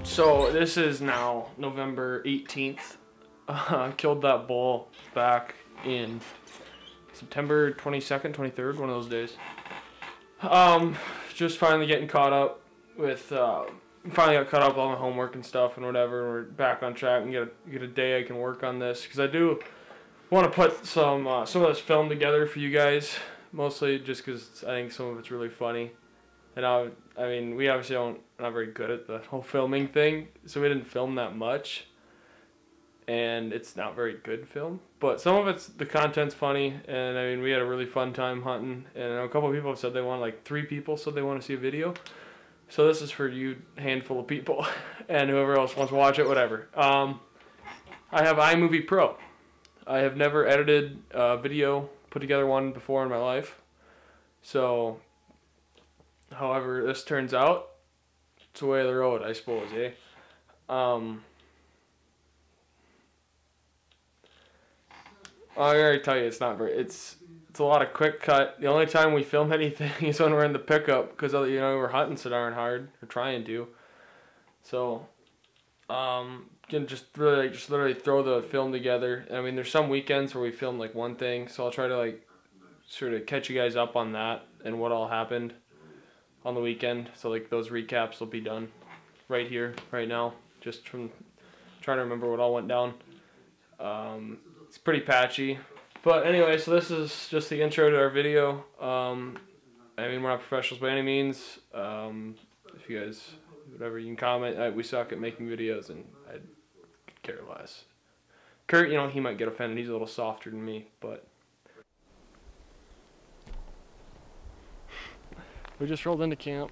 So this is now November 18th. Killed that bull back in September 22nd, 23rd, one of those days. Just finally getting caught up with, finally got caught up with all my homework and stuff and whatever. We're back on track and get a day I can work on this, because I do want to put some of this film together for you guys, mostly just because I think some of it's really funny. And I mean, we obviously not very good at the whole filming thing, so we didn't film that much. And it's not very good film, but some of the content's funny, and I mean, we had a really fun time hunting, and a couple of people have said they want, like 3 people said they want to see a video. So this is for you handful of people, and whoever else wants to watch it, whatever. I have iMovie Pro. I have never edited a video, put together one before in my life. So, however this turns out, it's the way of the road, I suppose, eh? I already tell you, it's not very. It's a lot of quick cut. The only time we film anything is when we're in the pickup, because we're hunting so darn hard, or trying to. So, just literally throw the film together. I mean, there's some weekends where we film like one thing, so I'll try to like sort of catch you guys up on that and what all happened on the weekend. So like those recaps will be done right here, right now, just from trying to remember what all went down. It's pretty patchy, but anyway, so this is just the intro to our video. I mean, we're not professionals by any means. If you guys, whatever, you can comment. We suck at making videos, and I could care less. Kurt, he might get offended. He's a little softer than me, but we just rolled into camp,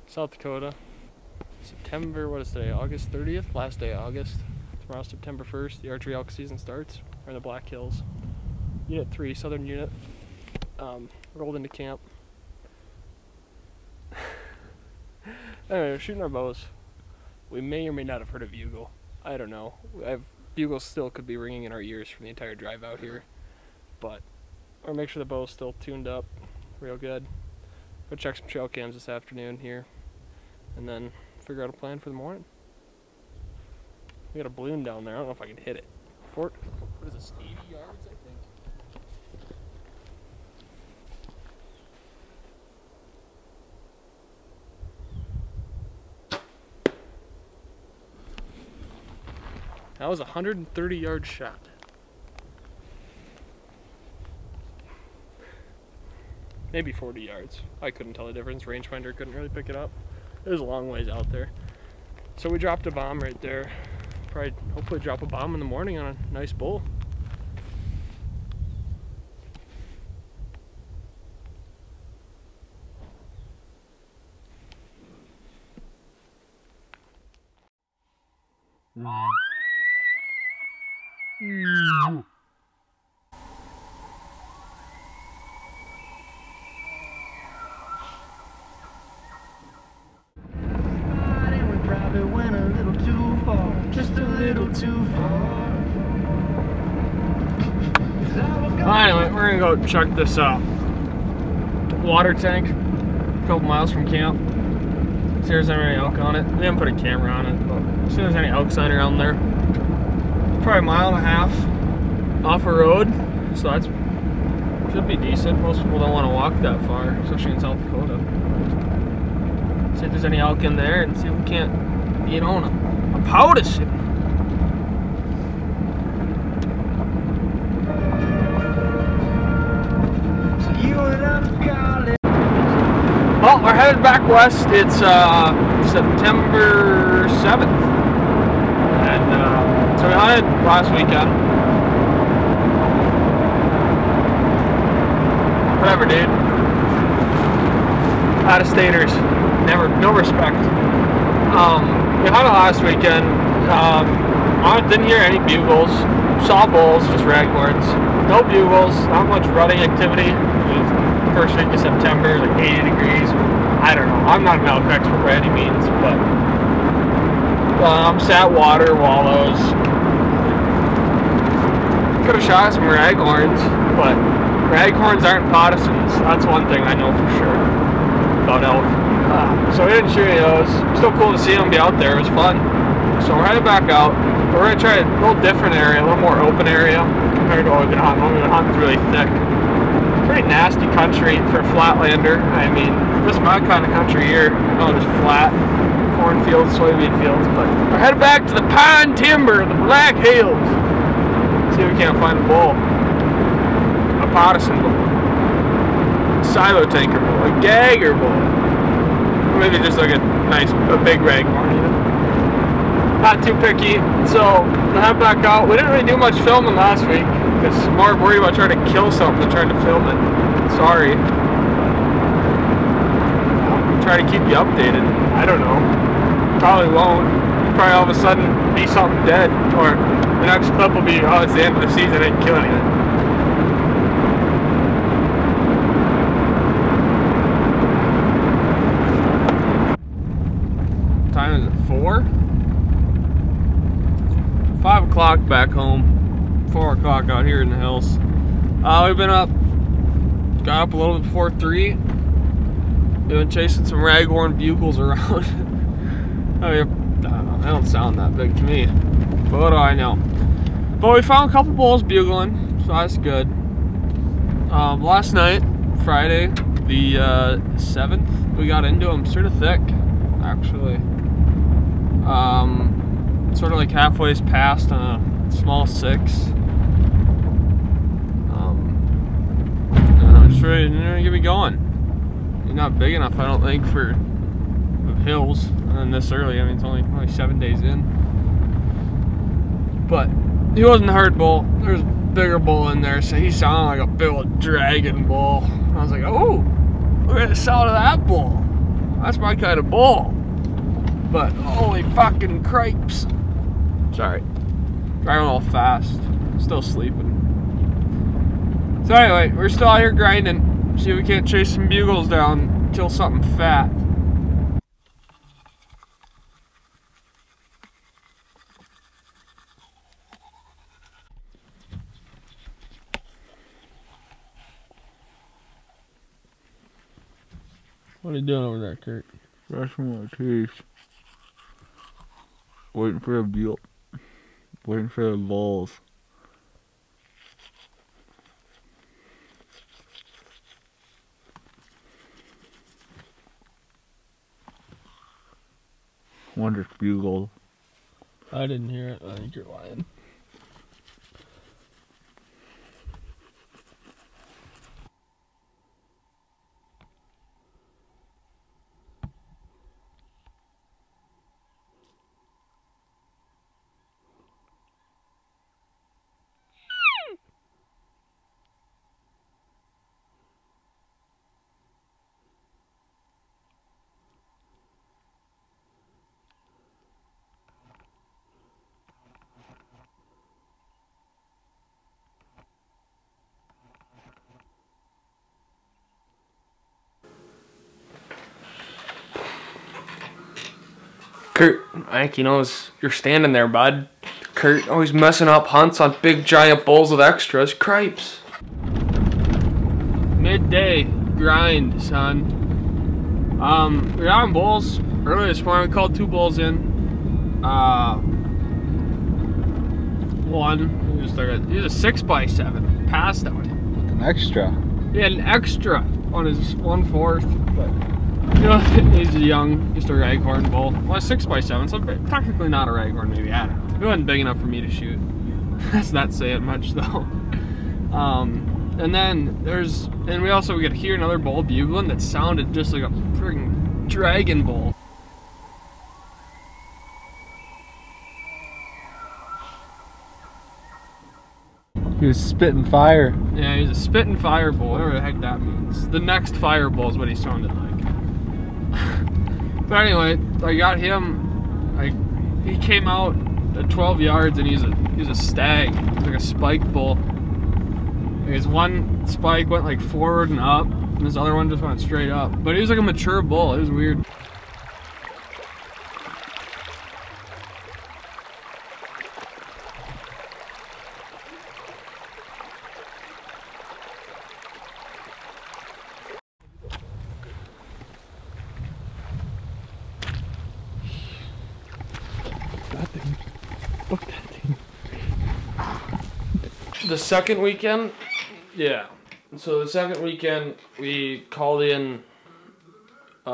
South Dakota. September, what is today? August 30th, last day of August. Tomorrow's September 1st, the archery elk season starts. We're in the Black Hills. Unit 3, Southern Unit. Rolled into camp. Anyway, we're shooting our bows. We may or may not have heard a bugle. I don't know. Bugles still could be ringing in our ears from the entire drive out here. But we'll make sure the bow's still tuned up real good. Go check some trail cams this afternoon here. And then figure out a plan for the morning. We got a balloon down there. I don't know if I can hit it. What is this, 80 yards, I think? That was a 130-yard shot. Maybe 40 yards. I couldn't tell the difference. Rangefinder couldn't really pick it up. It was a long ways out there. So we dropped a bomb right there. Probably, hopefully drop a bomb in the morning on a nice bull. Anyway, we're gonna go check this water tank a couple miles from camp. See if there's any elk on it. We haven't put a camera on it, but see if there's any elk sign around there. Probably a mile and a half off a road, so that should be decent. Most people don't want to walk that far, especially in South Dakota. See if there's any elk in there and see if we can't get on a powder shit. Well, we're headed back west. It's September 7th. And so we hunted last weekend. Whatever, dude. Out-of-staters. No respect. We hunted last weekend. I didn't hear any bugles. Saw bulls, just raghorns. No bugles, not much rutting activity. First week of September, like 80 degrees. I don't know. I'm not an elk expert by any means, but sat water, wallows. Could have shot some raghorns, but raghorns aren't partisans. That's one thing I know for sure about elk. So we didn't shoot any of those. Still cool to see them be out there. It was fun. So we're headed back out. We're going to try a little different area, a little more open area compared to what we've been hunting. What we've been hunting is really thick. Pretty nasty country for a flatlander. I mean, this is my kind of country here. Oh, just flat. Cornfields, soybean fields. But we're headed back to the pine timber, the Black Hills. See if we can't find a bull. A partisan bull. A silo tanker bull. A gagger bull. Or maybe just like a big Raghorn, you know? Not too picky. So we'll head back out. We didn't really do much filming last week because Mark worried about trying to kill something and trying to film it. Sorry. Try to keep you updated. I don't know. Probably won't. Probably all of a sudden be something dead, or the next clip will be, oh, it's the end of the season, I didn't kill anything. What time is it? 4? 5 o'clock back home. 4 o'clock out here in the hills. We've been up, got up a little bit before 3. We've been chasing some Raghorn bugles around. I mean, I don't know, they don't sound that big to me. But what do I know? But we found a couple bulls bugling, so that's good. Last night, Friday, the 7th, we got into them sort of thick, actually. Sort of like halfway past on a small 6. Just ready to get me going. He's not big enough, I don't think, for the hills. And this early, I mean, it's only 7 days in. But he wasn't a hard bull. There's a bigger bull in there, so he sounded like a big old dragon bull. I was like, oh, look at the sound of that bull. That's my kind of bull. But holy fucking cripes. Sorry. Driving a little fast. Still sleeping. So anyway, we're still out here grinding. See if we can't chase some bugles down, kill something fat. What are you doing over there, Kurt? Brushing my teeth. Waiting for a bugle. Waiting for the balls. Wonder if bugle. I didn't hear it. I think you're lying. Kurt, I think he knows you're standing there, bud. Kurt always messing up hunts on big giant bulls with extras. Cripes. Midday grind, son. We got on bulls early this morning. We called 2 bulls in. One, he was a 6x7. Passed out. An extra. He had an extra on his 1/4, but you know, he's young, just a Raghorn bull. Well, a 6x7, so technically not a Raghorn, maybe. I don't know. He wasn't big enough for me to shoot. That's not saying much, though. And then we could hear another bull bugling that sounded just like a freaking dragon bull. He was spitting fire. Yeah, he's a spitting fire bull, whatever the heck that means. The next fire bull is what he sounded like. But anyway, I got him. He came out at 12 yards, and he's a stag. He's like a spike bull. His one spike went like forward and up, and this other one just went straight up. But he was like a mature bull. It was weird. The second weekend, yeah. So the second weekend, we called in 2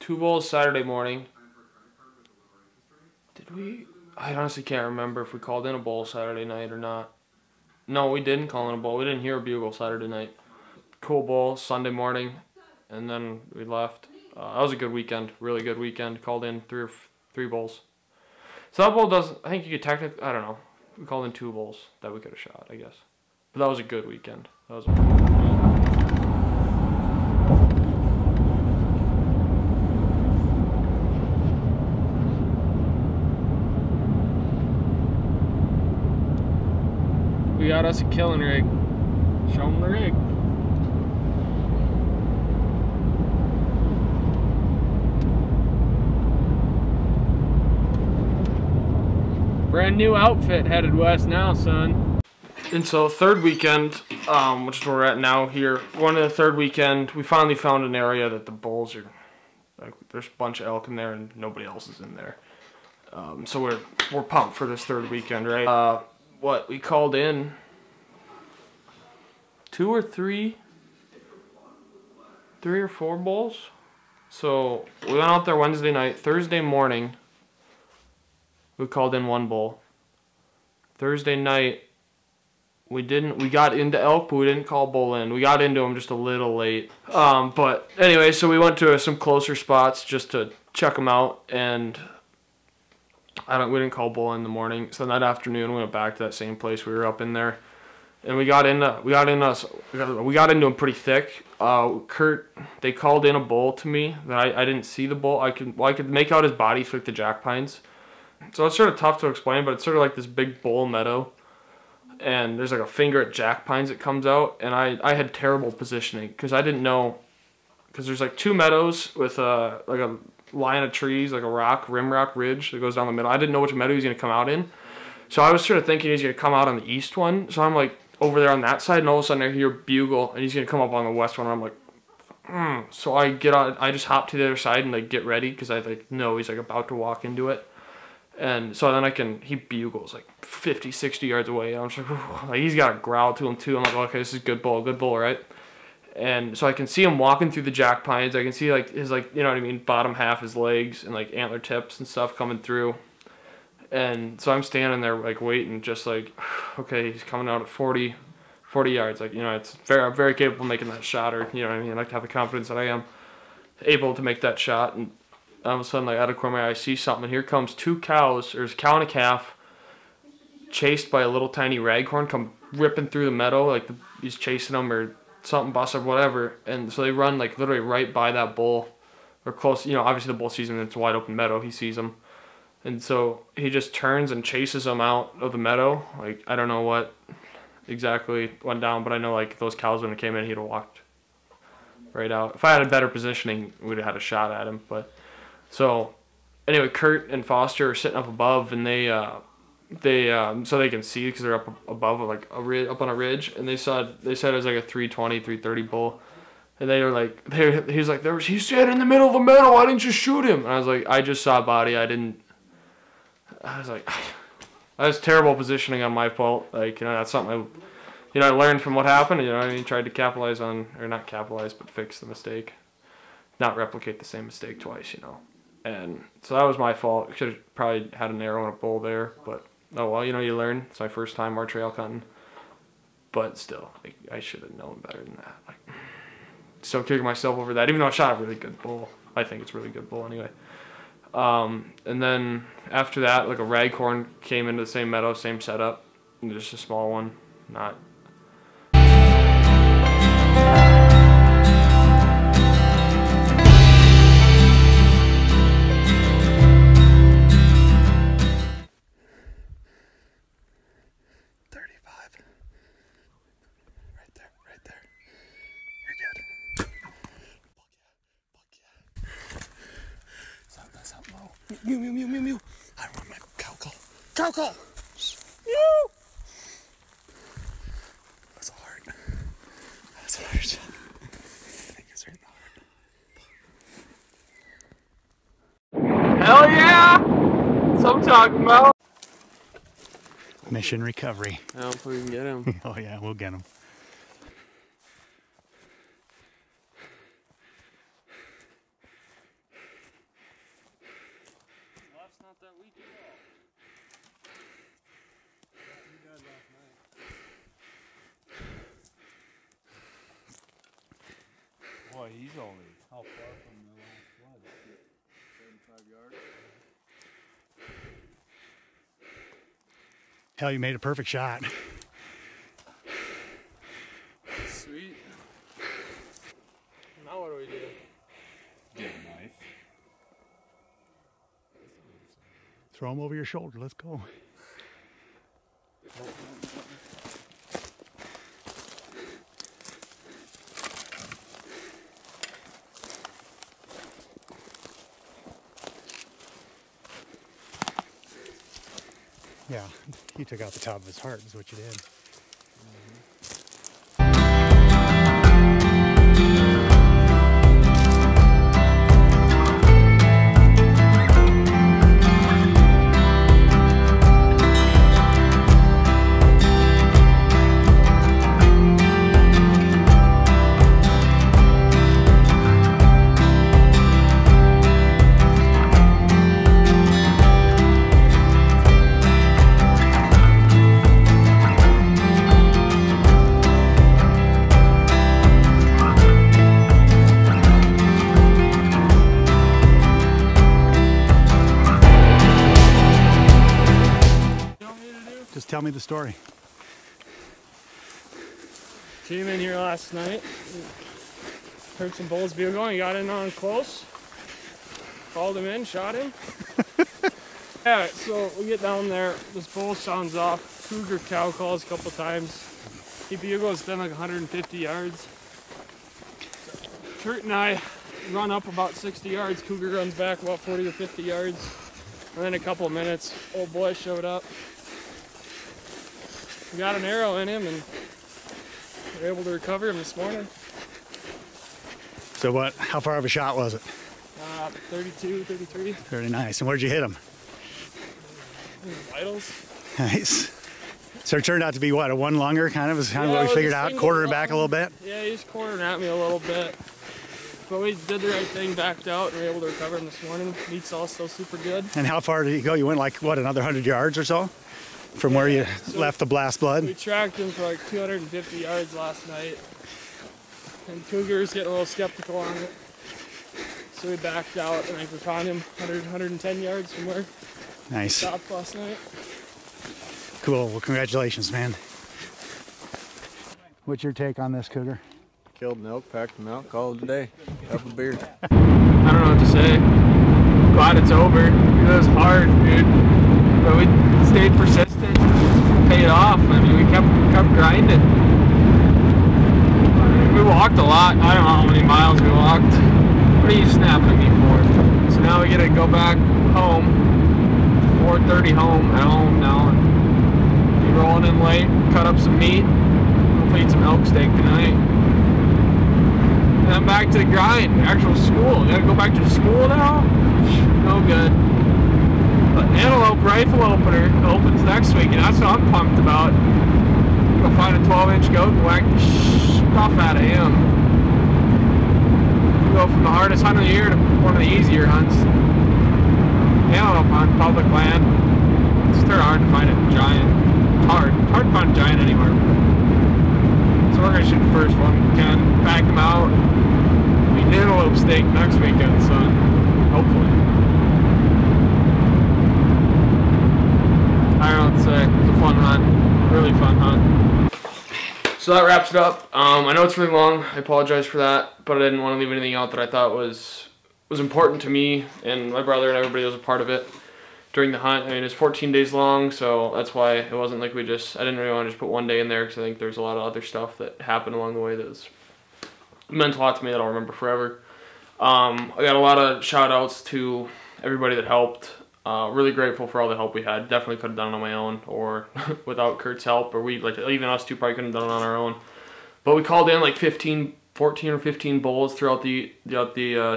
bowls Saturday morning. Did we? I honestly can't remember if we called in a bowl Saturday night or not. No, we didn't call in a bowl. We didn't hear a bugle Saturday night. Cool bowl Sunday morning, and then we left. That was a good weekend, really good weekend. Called in three bowls. So that bowl doesn't. I think you could technically. I don't know. We called in 2 bowls that we could have shot, I guess. But that was a good weekend. That was. We got us a killing rig. Show them the rig. Brand new outfit headed west now, son. And so third weekend, which is where we're at now here. Going to the third weekend, we finally found an area that the bulls are, like, there's a bunch of elk in there and nobody else is in there. So we're pumped for this third weekend, right? What we called in 2 or 3 or 4 bulls. So we went out there Wednesday night. Thursday morning, we called in 1 bull. Thursday night, we got into elk, but we didn't call bull in. We got into them just a little late. But anyway, so we went to some closer spots just to check them out, and we didn't call bull in the morning. So that afternoon, we went back to that same place we were up in there, and we got into them pretty thick. Kurt, they called in a bull to me that I didn't see the bull. I could make out his body through the jack pines. So it's sort of tough to explain, but it's sort of like this big bull meadow, and there's like a finger at jack pines that comes out, and I had terrible positioning because I didn't know, because there's like 2 meadows with like a line of trees, like a rim rock ridge that goes down the middle. I didn't know which meadow he's gonna come out in, so I was sort of thinking he's gonna come out on the east one. So I'm like over there on that side, and all of a sudden I hear bugle, and he's gonna come up on the west one. And I'm like, So I get on, I just hop to the other side and like get ready because I like know he's like about to walk into it. And so then he bugles like 50, 60 yards away. And I'm just like he's got a growl to him too. I'm like, okay, this is good bull, right? And so I can see him walking through the jack pines. I can see like his, like, you know what I mean, bottom half, his legs and like antler tips and stuff coming through. And so I'm standing there like waiting, just like, okay, he's coming out at 40 yards. Like, you know, I'm very capable of making that shot, or, you know what I mean? I like to have the confidence that I am able to make that shot. And all of a sudden, like, out of the corner of my eye, I see something, and here comes 2 cows. There's a cow and a calf chased by a little tiny raghorn, come ripping through the meadow, like he's chasing them or something, bust or whatever. And so they run like literally right by that bull, or close. You know, obviously the bull sees him, and it's a wide open meadow. He sees them, and so he just turns and chases them out of the meadow. Like, I don't know what exactly went down, but I know like those cows, when it came in, he'd have walked right out. If I had a better positioning, we'd have had a shot at him, but. So, anyway, Kurt and Foster are sitting up above, and so they can see because they're up above, like up on a ridge, and they said it was like a 320, 330 bull, and they were like, he's like, he's standing in the middle of the meadow. Why didn't you shoot him? And I was like, I just saw a body. I was like, that was terrible positioning on my fault. Like, you know, that's something I learned from what happened. You know what I mean? Tried to capitalize on, or not capitalize, but fix the mistake, not replicate the same mistake twice. You know. And so that was my fault. Should have probably had an arrow and a bull there, but oh well, you know, you learn. It's my first time archery elk hunting, but still, like, I should have known better than that. Like, still kicking myself over that, even though I shot a really good bull. I think it's a really good bull anyway. And then after that, like, a raghorn came into the same meadow, same setup, just a small one, not. 35. Right there. You're good. Fuck yeah. Something low. Mew. I want my cow call. Cow call! Mew! That's hard. I think it's right in the heart. Hell yeah! That's what I'm talking about. Mission recovery. I don't think we can get him. Oh yeah, we'll get him. That's not that weak at all. Boy, he's only how far from the last flood? 75 yards. Hell, you made a perfect shot. Sweet. Now what do we do? Get a knife. Throw him over your shoulder. Let's go. Yeah, you took out the top of his heart is what you did. Just tell me the story. Came in here last night, heard some bulls bugling, got in on close, called him in, shot him. Yeah, so we get down there, this bull sounds off, cougar cow calls a couple times. He bugles then like 150 yards. Kurt and I run up about 60 yards, cougar runs back about 40 or 50 yards. And then a couple of minutes, old boy showed up. We got an arrow in him and we were able to recover him this morning. So what, how far of a shot was it? 32, 33. Very nice. And where'd you hit him? Vitals. Nice. So it turned out to be what, a one lunger kind of? Is kind of what we figured out, quartering back a little bit? Yeah, he was quartering at me a little bit. But we did the right thing, backed out, and we were able to recover him this morning. Meat's all still super good. And how far did he go? You went like, what, another 100 yards or so? From where you left the blast blood? We tracked him for like 250 yards last night. And Cougar's getting a little skeptical on it. So we backed out, and I think we found him 100, 110 yards from where nice. We stopped last night. Cool, well congratulations, man. What's your take on this cougar? Killed an elk, packed him out, called it a day. Have a beer. I don't know what to say. Glad it's over. It was hard, dude. But we stayed persistent, paid off. I mean, we kept grinding. We walked a lot. I don't know how many miles we walked. What are you snapping at me for? So now we get to go back home. 4:30 home, at home now. And be rolling in late, cut up some meat. Hopefully eat some elk steak tonight. And then back to the grind, actual school. Gotta go back to school now? No good. But antelope rifle opener opens next week, and that's what I'm pumped about. Go find a 12-inch goat and whack the stuff out of him. Go from the hardest hunt of the year to one of the easier hunts. Antelope on public land. It's still hard to find a giant. It's hard to find a giant anywhere. So we're gonna shoot the first one. Can pack them out. We antelope steak next weekend, so hopefully. I don't know what to say. It was a fun hunt. Really fun hunt. So that wraps it up. I know it's really long. I apologize for that, but I didn't want to leave anything out that I thought was important to me and my brother and everybody that was a part of it during the hunt. I mean, it's 14 days long, so that's why it wasn't like I didn't really want to just put one day in there, because I think there's a lot of other stuff that happened along the way that meant a lot to me that I'll remember forever. I got a lot of shout outs to everybody that helped. Really grateful for all the help we had. Definitely could have done it on my own or without Kurt's help, or even us two probably couldn't have done it on our own. But we called in like 14 or 15 bulls throughout the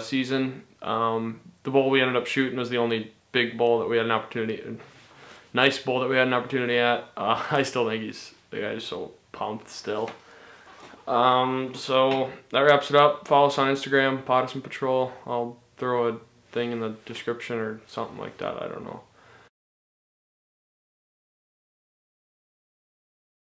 season. The bull we ended up shooting was the only big bull that we had an opportunity to nice bull that we had an opportunity at. I still think the guy's so pumped still. So that wraps it up. Follow us on Instagram, Partisan Patrol. I'll throw a thing in the description or something like that. I don't know.